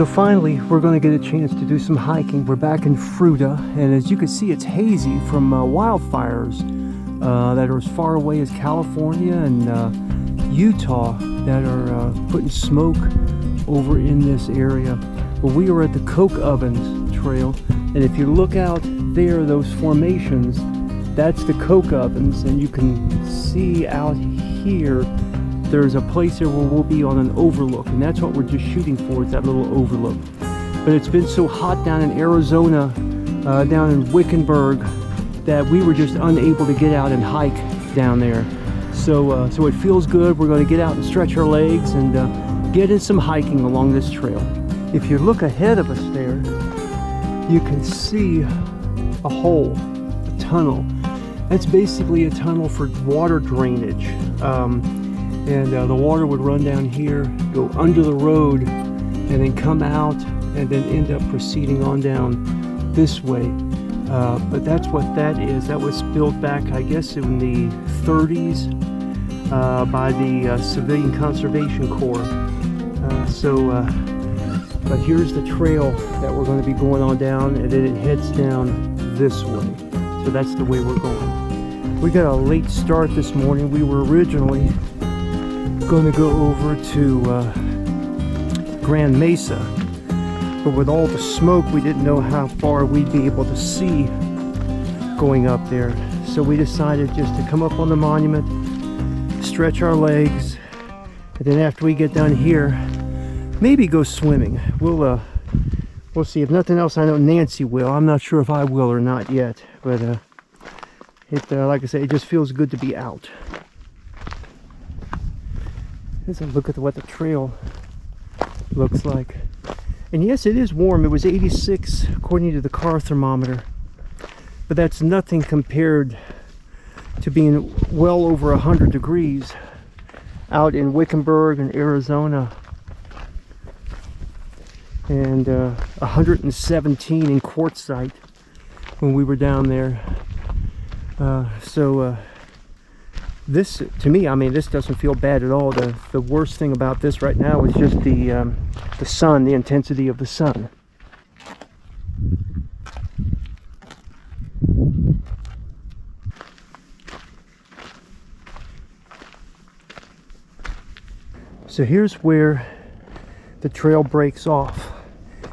So finally, we're going to get a chance to do some hiking. We're back in Fruta, and as you can see, it's hazy from wildfires that are as far away as California and Utah that are putting smoke over in this area. Well, we are at the Coke Ovens Trail, and if you look out there, those formations, that's the Coke Ovens, and you can see out here there's a place there where we'll be on an overlook, and that's what we're just shooting for, is that little overlook. But it's been so hot down in Arizona, down in Wickenburg, that we were just unable to get out and hike down there. So it feels good. We're going to get out and stretch our legs and get in some hiking along this trail. If you look ahead of us there, you can see a hole, a tunnel. That's basically a tunnel for water drainage. And the water would run down here, go under the road, and then come out, and then end up proceeding on down this way. But that's what that is. That was built back, I guess, in the 30s by the Civilian Conservation Corps. But here's the trail that we're going to be going on down, and then it heads down this way. So that's the way we're going. We got a late start this morning. We were originally going to go over to Grand Mesa, but with all the smoke, we didn't know how far we'd be able to see going up there. So we decided just to come up on the monument, stretch our legs, and then after we get done here, maybe go swimming. We'll see. If nothing else, I know Nancy will. I'm not sure if I will or not yet, but like I say, it just feels good to be out. Here's a look at what the trail looks like. And yes, it is warm. It was 86 according to the car thermometer, but that's nothing compared to being well over 100 degrees out in Wickenburg in Arizona, and 117 in Quartzsite when we were down there. This, to me, I mean, this doesn't feel bad at all. The worst thing about this right now is just the sun, the intensity of the sun. So here's where the trail breaks off.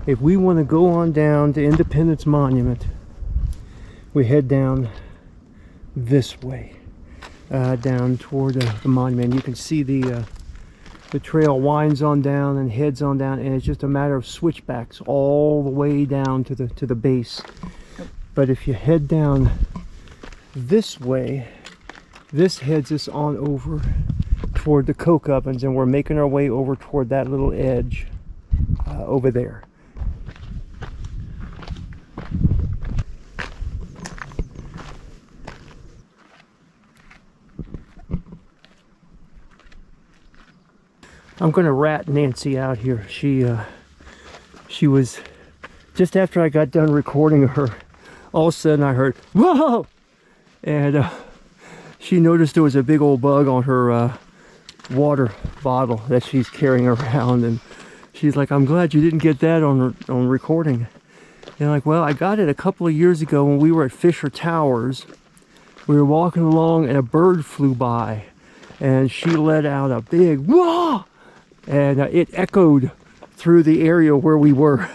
If we want to go on down to Independence Monument, we head down this way. Down toward the monument. You can see the trail winds on down and heads on down, and it's just a matter of switchbacks all the way down to the base. But if you head down this way, this heads us on over toward the Coke Ovens, and we're making our way over toward that little edge over there. I'm going to rat Nancy out here. She was, just after I got done recording her, all of a sudden I heard, whoa! And she noticed there was a big old bug on her water bottle that she's carrying around. And she's like, I'm glad you didn't get that on recording. And I'm like, well, I got it a couple of years ago when we were at Fisher Towers. We were walking along and a bird flew by. And she let out a big, whoa! And it echoed through the area where we were,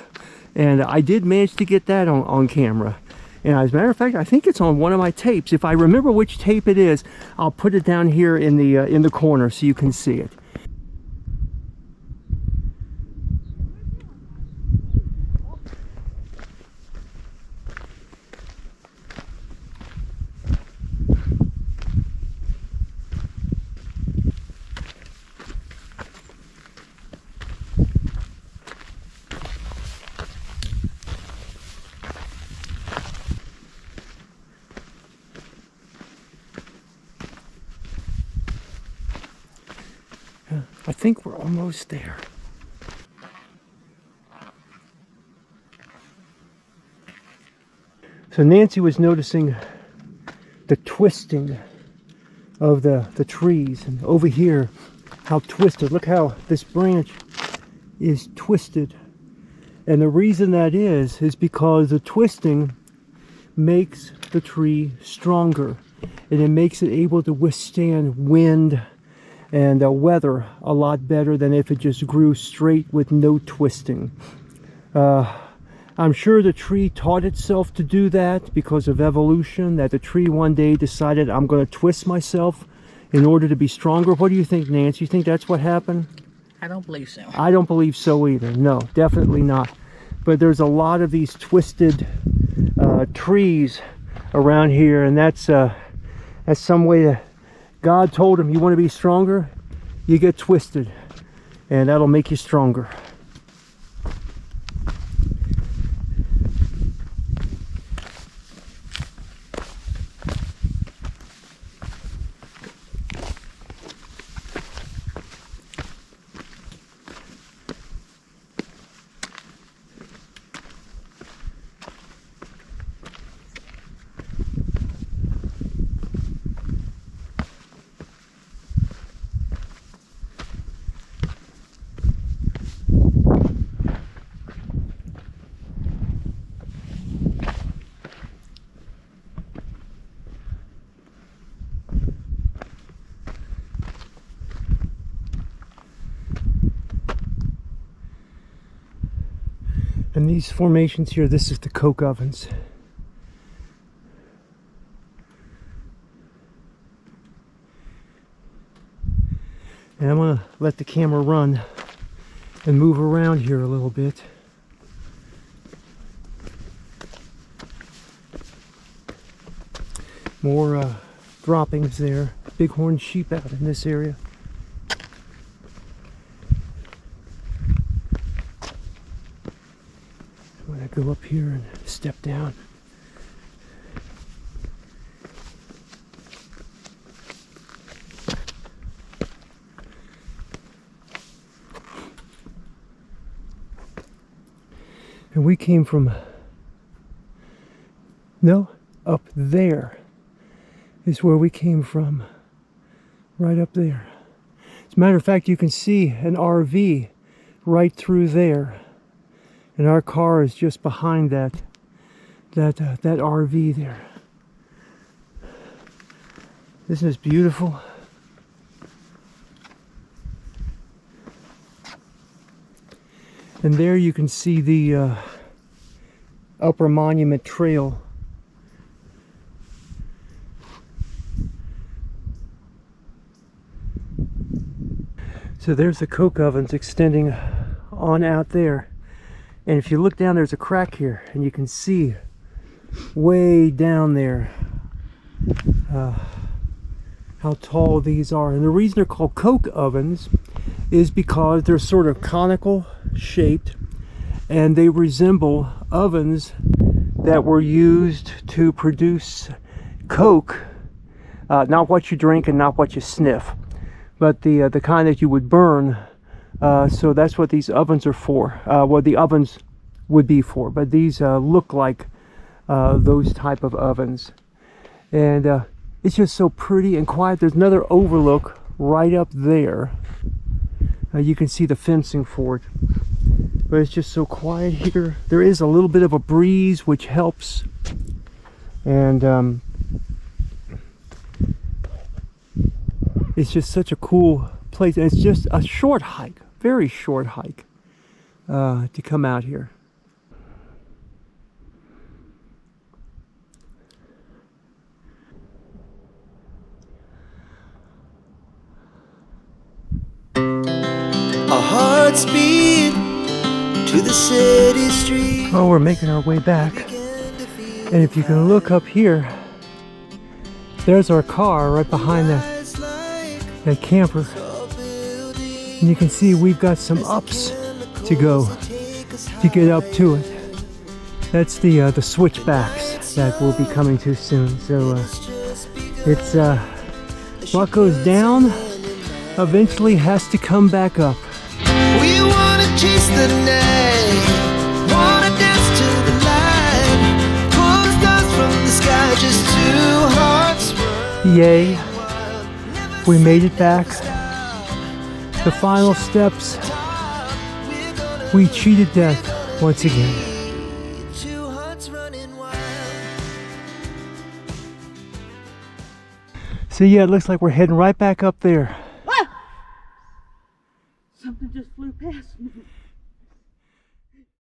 and I did manage to get that on camera. And as a matter of fact, I think it's on one of my tapes. If I remember which tape it is, I'll put it down here in the corner so you can see it. I think we're almost there. So Nancy was noticing the twisting of the trees, and over here how twisted. Look how this branch is twisted And the reason that is because the twisting makes the tree stronger, and it makes it able to withstand wind and weather a lot better than if it just grew straight with no twisting. I'm sure the tree taught itself to do that because of evolution, that the tree one day decided, I'm going to twist myself in order to be stronger. What do you think, Nancy? You think that's what happened? I don't believe so. I don't believe so either. No, definitely not. But there's a lot of these twisted trees around here, and that's some way to, God told him, you want to be stronger, you get twisted, and that'll make you stronger. And these formations here, this is the Coke Ovens. And I'm going to let the camera run and move around here a little bit. More droppings there. Bighorn sheep out in this area. I'm going to go up here and step down. And we came from, no, up there is where we came from, right up there. As a matter of fact, you can see an RV right through there, and our car is just behind that RV there. Isn't this beautiful? And there you can see the Upper Monument Trail. So there's the Coke Ovens extending on out there. And if you look down, there's a crack here, and you can see way down there how tall these are. And the reason they're called Coke Ovens is because they're sort of conical shaped, and they resemble ovens that were used to produce Coke, not what you drink and not what you sniff, but the kind that you would burn. So that's what these ovens are for, what the ovens would be for. But these look like those type of ovens, and it's just so pretty and quiet. There's another overlook right up there. You can see the fencing for it, but it's just so quiet here. There is a little bit of a breeze, which helps, and it's just such a cool place. And it's just a short hike, very short hike, to come out here. Our hearts beat to the city street. Well, we're making our way back, and if you can look up here, there's our car right behind that camper, and you can see we've got some ups to go to get up to it. That's the switchbacks that will be coming to soon. So it's what goes down eventually has to come back up. We wanna chase the night, wanna dance to the light, pull the stars from the sky, just two hearts. Yay, we made it back. The final steps, we cheated death once again. Two hearts running wild. So yeah, it looks like we're heading right back up there. Something just flew past me.